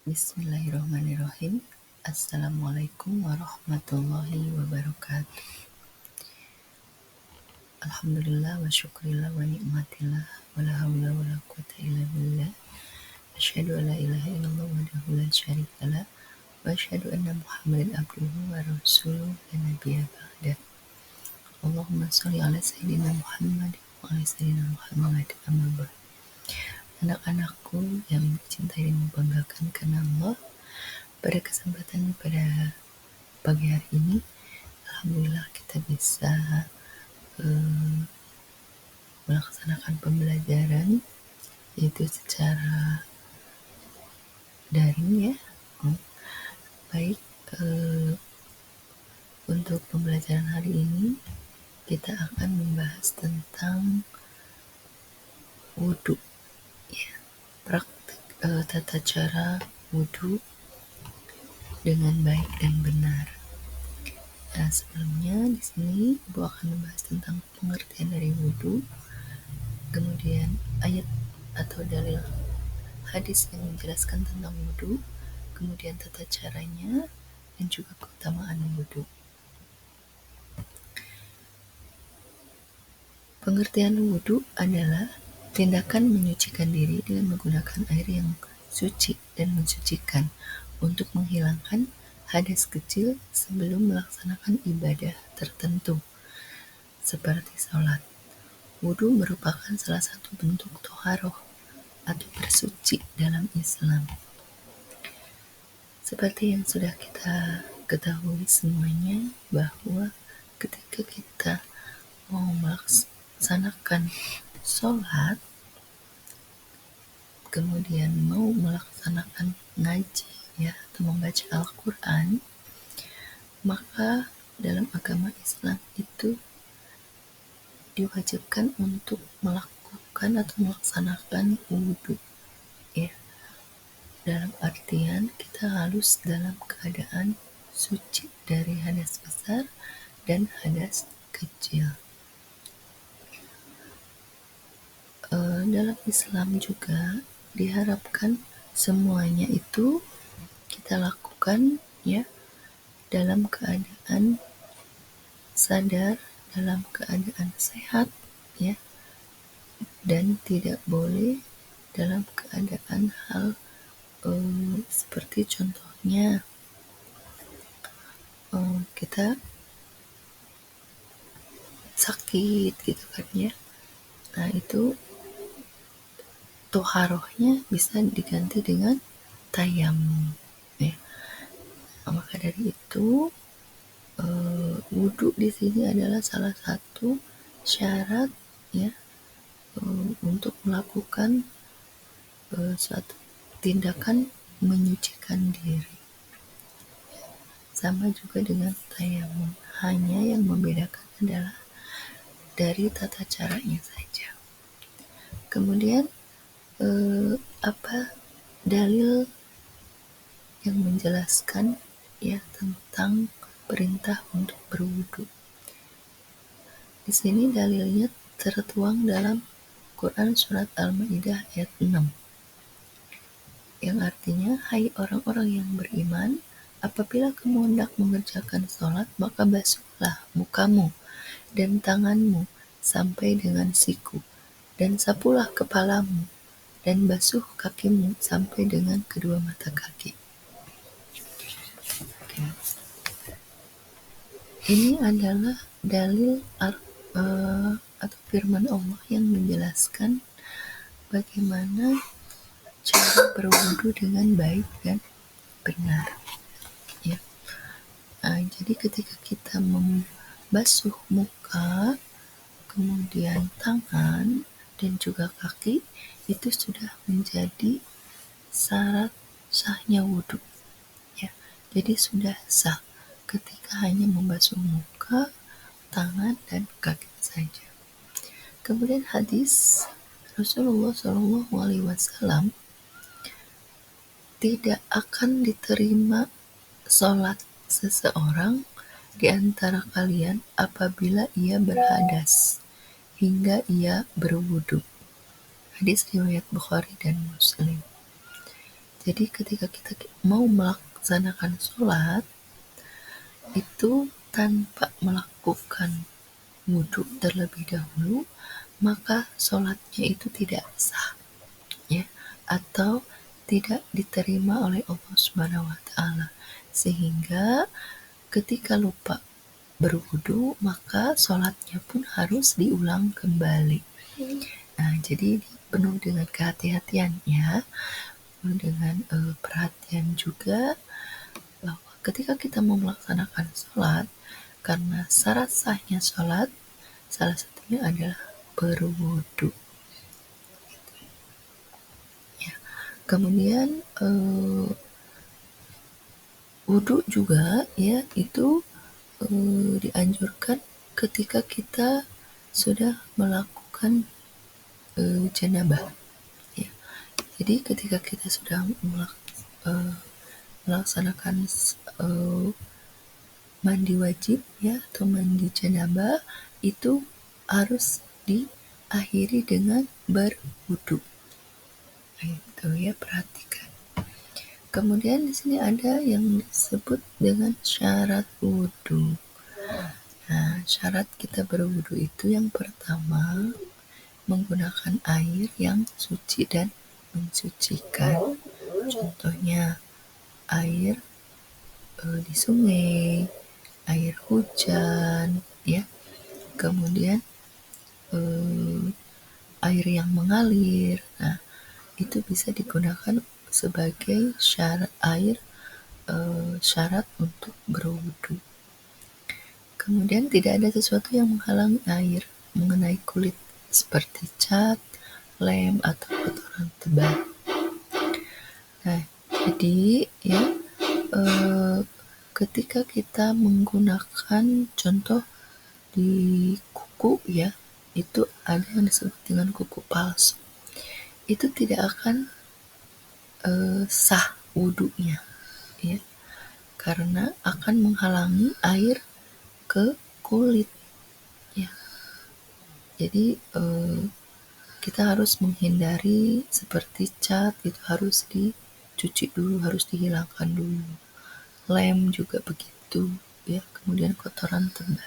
Bismillahirrahmanirrahim. Assalamualaikum warahmatullahi wabarakatuh. Alhamdulillah wa syukrillah wa ni'matillah wa la hawla wa la quwata illa billah. Asyhadu an la ilaha illallah wahdahu la syarikalah wa asyhadu anna Muhammadan abduhu wa rasuluhu la nabiyya ba'dah. Allahumma shalli ala sayyidina Muhammad wa ala sayyidina Muhammad amma ba'd. Anak-anakku yang dicintai dan membanggakan karena Allah, pada kesempatan pada pagi hari ini, alhamdulillah kita bisa melaksanakan pembelajaran yaitu secara daring ya. Baik, untuk pembelajaran hari ini kita akan membahas tentang wudhu ya, praktik tata cara wudhu dengan baik dan benar. Nah, sebelumnya di sini Ibu akan membahas tentang pengertian dari wudhu, kemudian ayat atau dalil hadis yang menjelaskan tentang wudhu, kemudian tata caranya, dan juga keutamaan wudhu. Pengertian wudhu adalah tindakan menyucikan diri dengan menggunakan air yang suci dan mensucikan untuk menghilangkan hadas kecil sebelum melaksanakan ibadah tertentu seperti sholat. Wudhu merupakan salah satu bentuk toharoh atau bersuci dalam Islam. Seperti yang sudah kita ketahui semuanya, bahwa ketika kita mau melaksanakan sholat, kemudian mau melaksanakan ngaji ya, atau membaca Al-Quran, maka dalam agama Islam itu diwajibkan untuk melakukan atau melaksanakan wudhu ya. Dalam artian kita harus dalam keadaan suci dari hadas besar dan hadas kecil. Dalam Islam juga diharapkan semuanya itu kita lakukan ya dalam keadaan sadar, dalam keadaan sehat ya, dan tidak boleh dalam keadaan hal seperti contohnya kita sakit gitu kan ya. Nah, itu toharohnya bisa diganti dengan tayamum ya. Maka dari itu wudhu di sini adalah salah satu syarat ya untuk melakukan suatu tindakan menyucikan diri. Sama juga dengan tayamum, hanya yang membedakan adalah dari tata caranya saja. Kemudian apa dalil yang menjelaskan ya tentang perintah untuk berwudu? Di sini dalilnya tertuang dalam Quran surat Al-Maidah ayat 6, yang artinya, hai orang-orang yang beriman, apabila kamu hendak mengerjakan sholat, maka basuhlah mukamu dan tanganmu sampai dengan siku, dan sapulah kepalamu, dan basuh kakimu sampai dengan kedua mata kaki. Ini adalah dalil atau firman Allah yang menjelaskan bagaimana cara berwudu dengan baik dan benar ya. Jadi ketika kita membasuh muka, kemudian tangan dan juga kaki, itu sudah menjadi syarat sahnya wudu ya. Jadi sudah sah ketika hanya membasuh muka, tangan dan kaki saja. Kemudian hadis Rasulullah SAW, tidak akan diterima sholat seseorang di antara kalian apabila ia berhadas hingga ia berwudu. Hadis riwayat Bukhari dan Muslim. Jadi ketika kita mau melaksanakan sholat itu tanpa melakukan wudhu terlebih dahulu, maka sholatnya itu tidak sah, ya, atau tidak diterima oleh Allah Subhanahu wa Ta'ala. Sehingga ketika lupa berwudu, maka sholatnya pun harus diulang kembali. Nah, jadi penuh dengan kehati-hatian, ya, penuh dengan perhatian juga bahwa ketika kita mau melaksanakan sholat, karena syarat sahnya sholat salah satunya adalah berwudu. Ya. Kemudian wudu juga, ya, itu dianjurkan ketika kita sudah melakukan janabah, ya. Jadi ketika kita sudah melaksanakan mandi wajib, ya, atau mandi janabah, itu harus diakhiri dengan berwudu. Itu, ya, perhatikan. Kemudian di sini ada yang disebut dengan syarat wudu. Nah, syarat kita berwudu itu yang pertama menggunakan air yang suci dan mensucikan. Contohnya air di sungai, air hujan, ya. Kemudian air yang mengalir. Nah, itu bisa digunakan sebagai syarat untuk berwudu. Kemudian tidak ada sesuatu yang menghalangi air mengenai kulit seperti cat, lem, atau kotoran tebal. Nah, jadi, ya, ketika kita menggunakan contoh di kuku, ya, itu ada yang disebut dengan kuku palsu. Itu tidak akan sah wudunya, ya, karena akan menghalangi air ke kulit, ya. Jadi kita harus menghindari seperti cat, itu harus dicuci dulu, harus dihilangkan dulu. Lem juga begitu, ya. Kemudian kotoran tebal.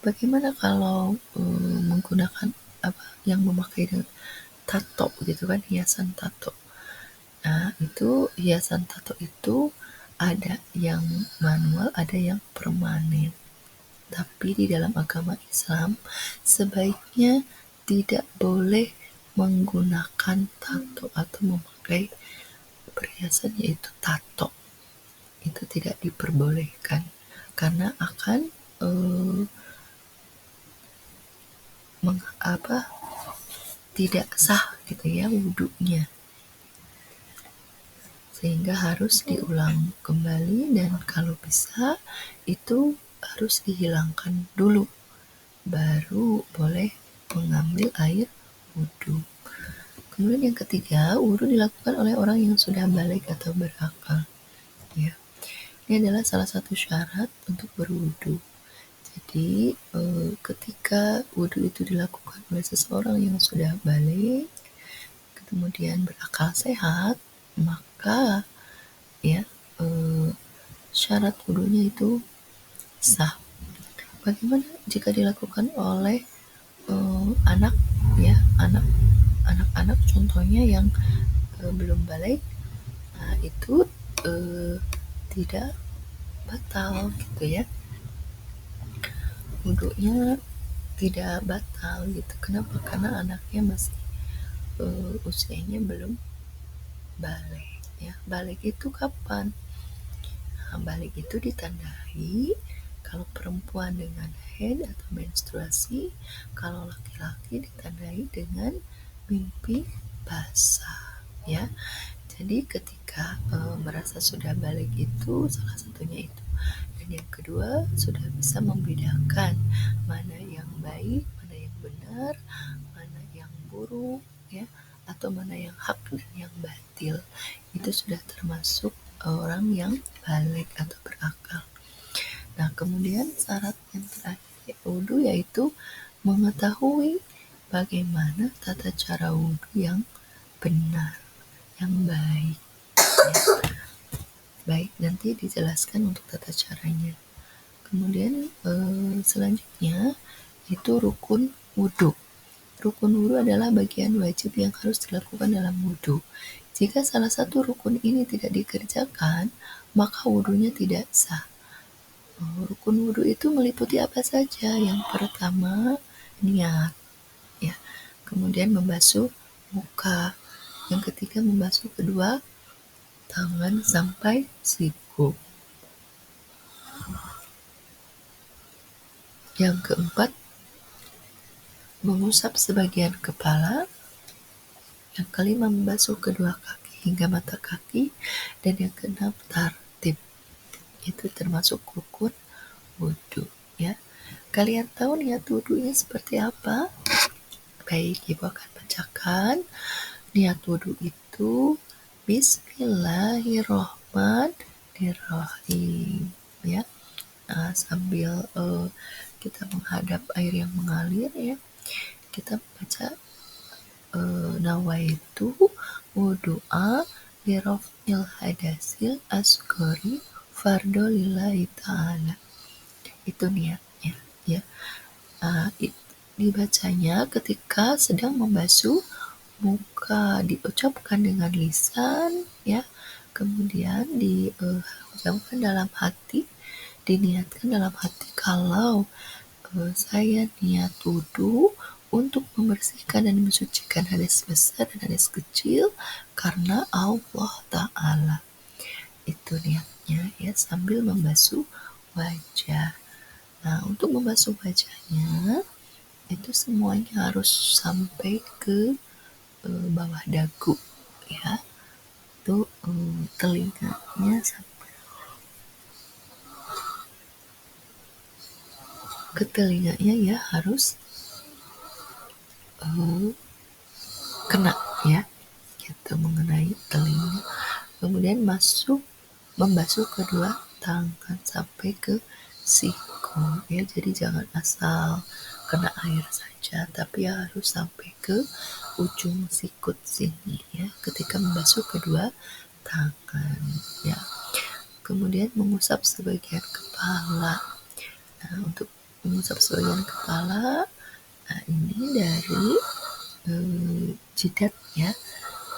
Bagaimana kalau menggunakan yang memakai tato, gitu kan, hiasan tato. Nah, itu hiasan tato itu ada yang manual, ada yang permanen. Tapi di dalam agama Islam sebaiknya tidak boleh menggunakan tato atau memakai perhiasan yaitu tato. Itu tidak diperbolehkan karena akan tidak sah, gitu ya, wudunya. Sehingga harus diulang kembali dan kalau bisa itu harus dihilangkan dulu baru boleh mengambil air wudu. Kemudian yang ketiga, wudu dilakukan oleh orang yang sudah balik atau berakal, ya. Ini adalah salah satu syarat untuk berwudu. Jadi ketika wudu itu dilakukan oleh seseorang yang sudah balik, kemudian berakal sehat, maka, ya, syarat wudunya itu sah. Bagaimana jika dilakukan oleh anak, ya, anak-anak contohnya yang belum balik? Nah, itu tidak batal, gitu ya, wudunya tidak batal, gitu. Kenapa? Karena anaknya masih usianya belum balik, ya. Balik itu kapan? Nah, balik itu ditandai kalau perempuan dengan haid atau menstruasi, kalau laki-laki ditandai dengan mimpi basah, ya. Jadi ketika merasa sudah balik itu salah satunya itu. Dan yang kedua, sudah bisa membedakan mana yang baik, mana yang benar, mana yang buruk, ya, atau mana yang hak dan yang batil. Itu sudah termasuk orang yang balik atau berakal. Nah, kemudian syarat yang terakhir wudu yaitu mengetahui bagaimana tata cara wudu yang benar, yang baik. Baik, nanti dijelaskan untuk tata caranya. Kemudian selanjutnya itu rukun wudhu. Rukun wudhu adalah bagian wajib yang harus dilakukan dalam wudhu. Jika salah satu rukun ini tidak dikerjakan, maka wudhunya tidak sah. Rukun wudhu itu meliputi apa saja? Yang pertama, niat, ya. Kemudian membasuh muka. Yang ketiga, membasuh kedua tangan sampai siku. Yang keempat, mengusap sebagian kepala. Yang kelima, membasuh kedua kaki hingga mata kaki. Dan yang keenam, tartib. Itu termasuk rukun wudhu, ya. Kalian tahu niat wudhunya seperti apa? Baik, Ibu akan bacakan. Niat wudhu itu Bismillahirrohmanirrohim, ya. Sambil kita menghadap air yang mengalir, ya, kita baca nawaitu wudu'a liraf'il hadasil asgori fardolillahi ta'ala. Itu niatnya, ya. Dibacanya ketika sedang membasuh muka, diucapkan dengan lisan, ya. Kemudian diucapkan dalam hati, diniatkan dalam hati kalau saya niat wudhu untuk membersihkan dan mensucikan hadas besar dan hadas kecil karena Allah Ta'ala. Itu niatnya, ya, sambil membasuh wajah. Nah, untuk membasuh wajahnya itu semuanya harus sampai ke bawah dagu, ya. Itu telinganya sampai ke telinganya, ya, harus kena, ya, gitu, mengenai telinga. Kemudian membasuh kedua tangan sampai ke siku, ya. Jadi jangan asal kena air saja, tapi harus sampai ke ujung sikut sini, ya, ketika membasuh kedua tangan, ya. Kemudian mengusap sebagian kepala. Nah, untuk mengusap sebagian kepala, nah, ini dari jidat, ya.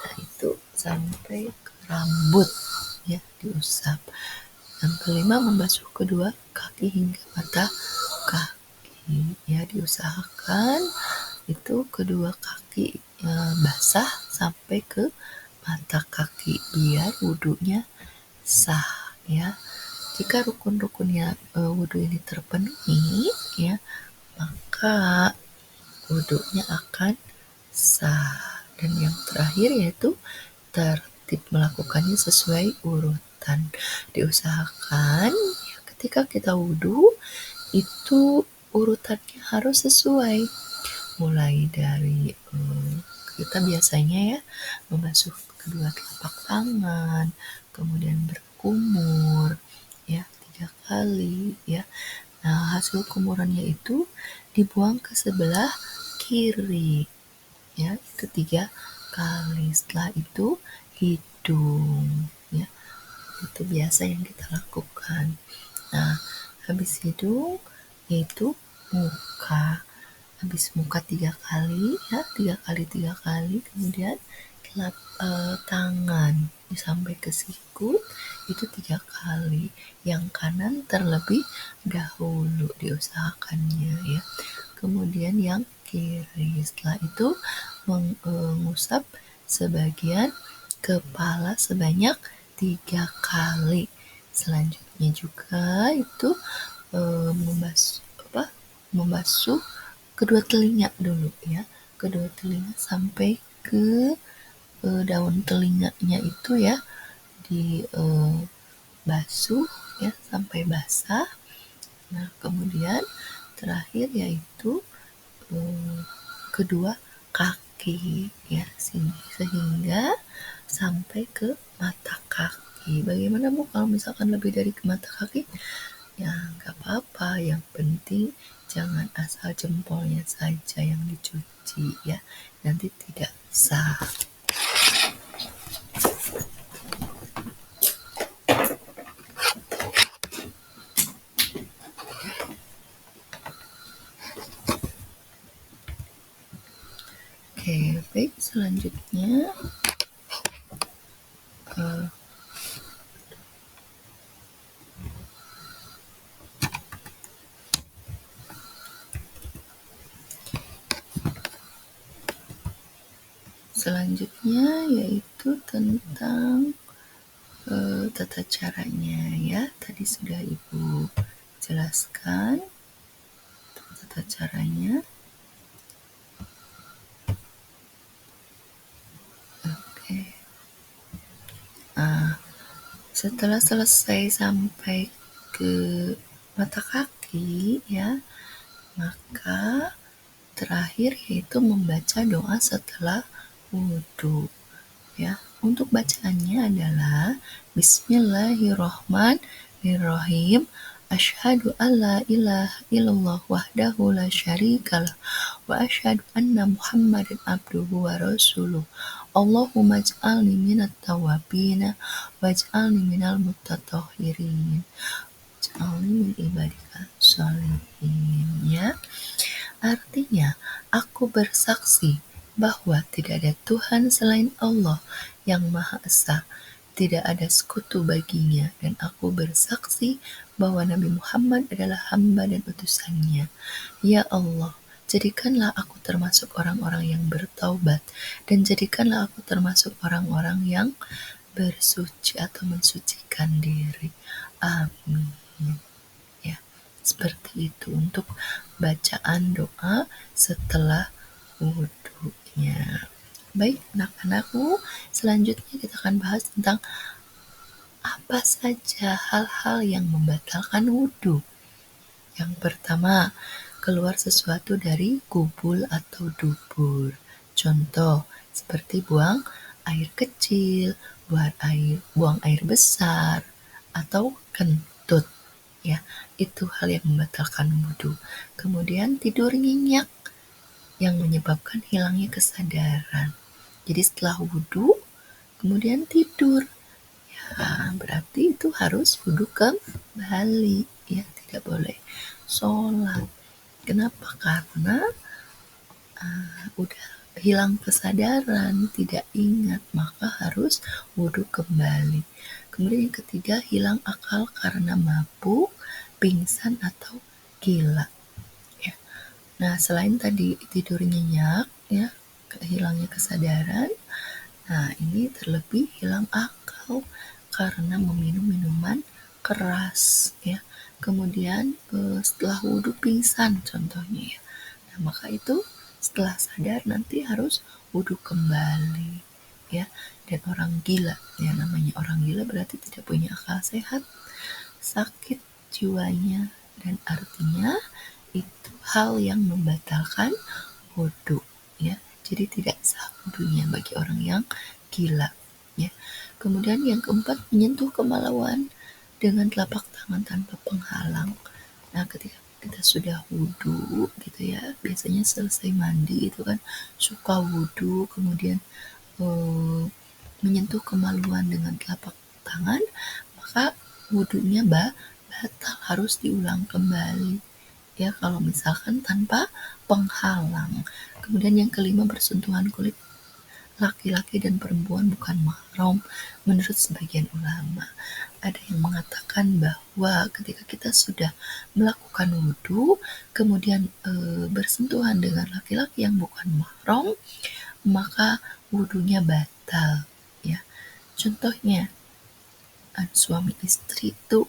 Nah, itu sampai ke rambut, ya, diusap. Yang kelima, membasuh kedua kaki hingga mata kaki, ya. Diusahakan itu kedua kaki basah sampai ke mata kaki biar wudhunya sah, ya. Jika rukun-rukunnya wudhu ini terpenuhi, ya, maka wudhunya akan sah. Dan yang terakhir yaitu tertib melakukannya sesuai urutan. Diusahakan, ya, ketika kita wudhu itu urutannya harus sesuai. Mulai dari kita biasanya, ya, membasuh kedua telapak tangan, kemudian berkumur, ya, 3 kali, ya. Nah, hasil kumurannya itu dibuang ke sebelah kiri, ya, itu 3 kali. Setelah itu hidung, ya, itu biasa yang kita lakukan. Nah, habis hidung yaitu muka. Habis muka 3 kali, ya, 3 kali, kemudian tangan sampai ke siku itu 3 kali. Yang kanan terlebih dahulu diusahakannya, ya. Kemudian yang kiri. Setelah itu mengusap sebagian kepala sebanyak 3 kali. Selanjutnya juga itu membasuh kedua telinga dulu, ya. Kedua telinga sampai ke daun telinganya itu, ya, dibasuh, ya, sampai basah. Nah, kemudian terakhir yaitu kedua kaki, ya, sehingga sampai ke mata kaki. Bagaimana, Bu, kalau misalkan lebih dari ke mata kaki? Ya, nggak apa-apa. Yang penting jangan asal jempolnya saja yang dicuci, ya. Nanti tidak sah. Baik, selanjutnya yaitu tentang tata caranya ya. Tadi sudah Ibu jelaskan tata caranya. Oke. Setelah selesai sampai ke mata kaki ya, maka terakhir yaitu membaca doa setelah wudhu ya. Untuk bacaannya adalah Bismillahirrahmanirrahim. Asyhadu alla ilaha illallah wahdahu la syarikalah wa asyhadu anna Muhammadan abduhu wa rasuluh. Allahumma ij'alni minat tawabina waj'alni minal mutatahhirin. Ij'alni min ibadika sholihin ya. Artinya, aku bersaksi bahwa tidak ada Tuhan selain Allah yang Maha Esa, tidak ada sekutu baginya, dan aku bersaksi bahwa Nabi Muhammad adalah hamba dan utusannya. Ya Allah, jadikanlah aku termasuk orang-orang yang bertaubat, dan jadikanlah aku termasuk orang-orang yang bersuci atau mensucikan diri. Amin. Ya, seperti itu untuk bacaan doa setelah wudhunya. Baik, anak-anakku, selanjutnya kita akan bahas tentang apa saja hal-hal yang membatalkan wudhu. Yang pertama, keluar sesuatu dari kubul atau dubur. Contoh, seperti buang air kecil, buang air besar, atau kentut. Ya, itu hal yang membatalkan wudhu. Kemudian tidur nyenyak yang menyebabkan hilangnya kesadaran. Jadi setelah wudhu, kemudian tidur. Ya, berarti itu harus wudhu kembali. Ya, tidak boleh sholat. Kenapa? Karena udah hilang kesadaran, tidak ingat, maka harus wudhu kembali. Kemudian yang ketiga, hilang akal karena mabuk, pingsan, atau gila. Ya. Nah, selain tadi tidur nyenyak, ya, hilangnya kesadaran, nah ini terlebih hilang akal karena meminum minuman keras, ya. Kemudian setelah wudhu pingsan contohnya, ya. Nah, maka itu setelah sadar nanti harus wudhu kembali, ya. Dan orang gila, ya, namanya orang gila berarti tidak punya akal sehat, sakit jiwanya, dan artinya itu hal yang membatalkan wudhu, ya. Jadi tidak sah wudhunya bagi orang yang gila, ya. Kemudian yang keempat, menyentuh kemaluan dengan telapak tangan tanpa penghalang. Nah, ketika kita sudah wudhu gitu ya, biasanya selesai mandi itu kan suka wudhu, kemudian menyentuh kemaluan dengan telapak tangan, maka wudhunya batal, harus diulang kembali, ya, kalau misalkan tanpa penghalang. Kemudian yang kelima, bersentuhan kulit laki-laki dan perempuan bukan mahram. Menurut sebagian ulama, ada yang mengatakan bahwa ketika kita sudah melakukan wudhu, kemudian bersentuhan dengan laki-laki yang bukan mahram, maka wudhunya batal, ya. Contohnya, suami istri itu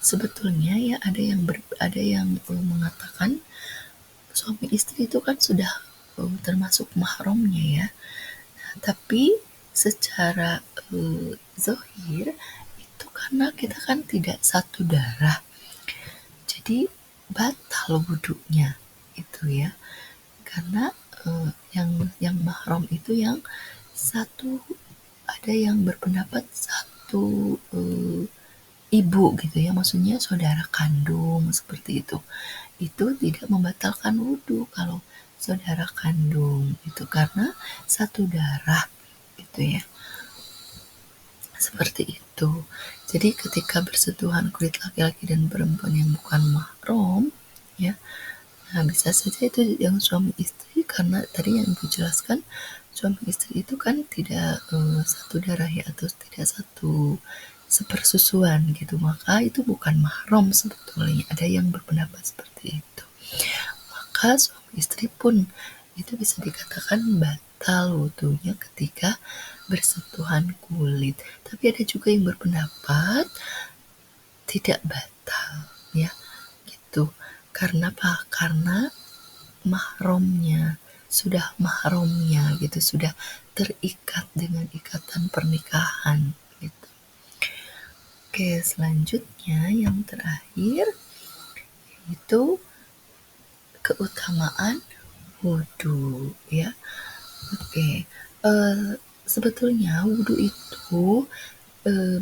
sebetulnya ya ada yang mengatakan suami istri itu kan sudah termasuk mahramnya, ya. Nah, tapi secara zahir itu karena kita kan tidak satu darah, jadi batal wudhunya itu, ya. Karena yang mahram itu yang satu, ada yang berpendapat satu ibu gitu ya, maksudnya saudara kandung seperti itu tidak membatalkan wudhu kalau saudara kandung itu, karena satu darah gitu ya, seperti itu. Jadi ketika bersentuhan kulit laki-laki dan perempuan yang bukan mahram, ya, nah bisa saja itu yang suami istri, karena tadi yang Ibu jelaskan suami istri itu kan tidak satu darah ya, atau tidak satu sepersusuan gitu, maka itu bukan mahram sebetulnya. Ada yang berpendapat seperti itu. Maka suami istri pun itu bisa dikatakan batal wudunya ketika bersentuhan kulit. Tapi ada juga yang berpendapat tidak batal ya gitu. Karena apa? Karena mahramnya gitu, sudah terikat dengan ikatan pernikahan gitu. Oke, selanjutnya yang terakhir itu keutamaan wudhu ya. Oke, sebetulnya wudhu itu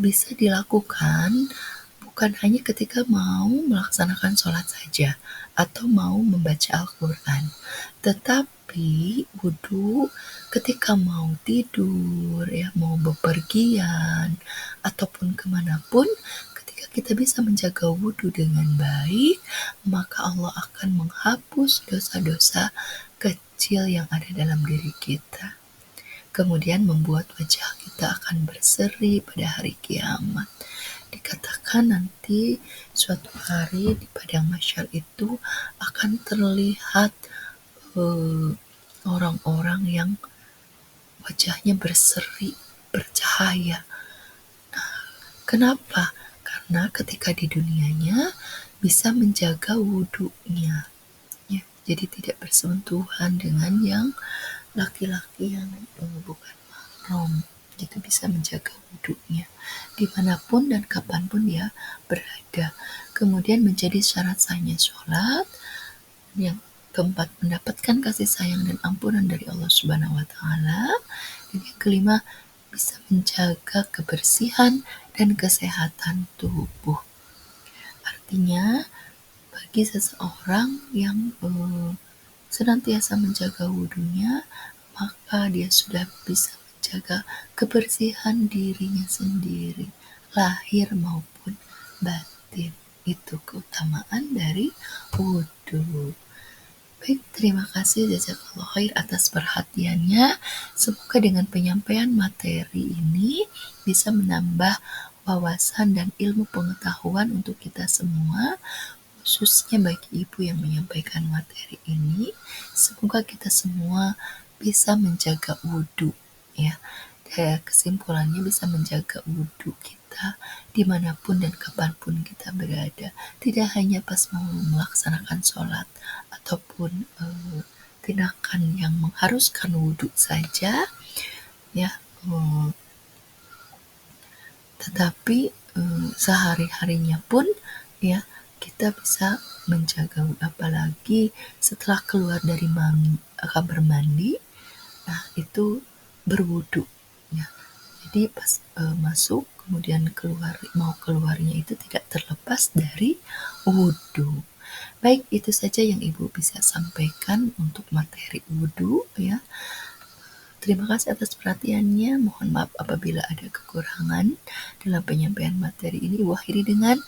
bisa dilakukan bukan hanya ketika mau melaksanakan sholat saja atau mau membaca Al-Quran, tetapi wudhu ketika mau tidur ya, mau bepergian ataupun kemanapun, ketika kita bisa menjaga wudhu dengan baik, maka Allah akan menghapus dosa-dosa kecil yang ada dalam diri kita, kemudian membuat wajah kita akan berseri pada hari kiamat. Dikatakan nanti suatu hari di padang mahsyar itu akan terlihat orang-orang yang wajahnya berseri, bercahaya. Kenapa? Karena ketika di dunianya bisa menjaga wudhunya, ya, jadi tidak bersentuhan dengan yang laki-laki yang bukan mahram, gitu, bisa menjaga wudhunya dimanapun dan kapanpun dia berada. Kemudian menjadi syarat sahnya sholat. Yang keempat, mendapatkan kasih sayang dan ampunan dari Allah Subhanahu wa Ta'ala. Dan yang kelima, bisa menjaga kebersihan dan kesehatan tubuh. Artinya, bagi seseorang yang senantiasa menjaga wudhunya, maka dia sudah bisa menjaga kebersihan dirinya sendiri, lahir maupun batin. Itu keutamaan dari wudhu. Baik, terima kasih jazakallah khair atas perhatiannya. Semoga dengan penyampaian materi ini bisa menambah wawasan dan ilmu pengetahuan untuk kita semua, khususnya bagi ibu yang menyampaikan materi ini. Semoga kita semua bisa menjaga wudhu ya. Kesimpulannya, bisa menjaga wudhu kita dimanapun dan kapanpun kita berada, tidak hanya pas mau melaksanakan sholat ataupun tindakan yang mengharuskan wudhu saja ya, tetapi sehari-harinya pun ya kita bisa menjaga, apalagi setelah keluar dari kamar mandi, nah itu berwudhu ya. Jadi pas masuk kemudian mau keluarnya itu tidak terlepas dari wudhu. Baik, itu saja yang Ibu bisa sampaikan untuk materi wudhu ya. Terima kasih atas perhatiannya. Mohon maaf apabila ada kekurangan dalam penyampaian materi ini. Akhiri dengan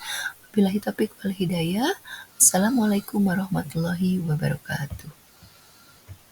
billahi taufiq wal hidayah. Assalamualaikum warahmatullahi wabarakatuh.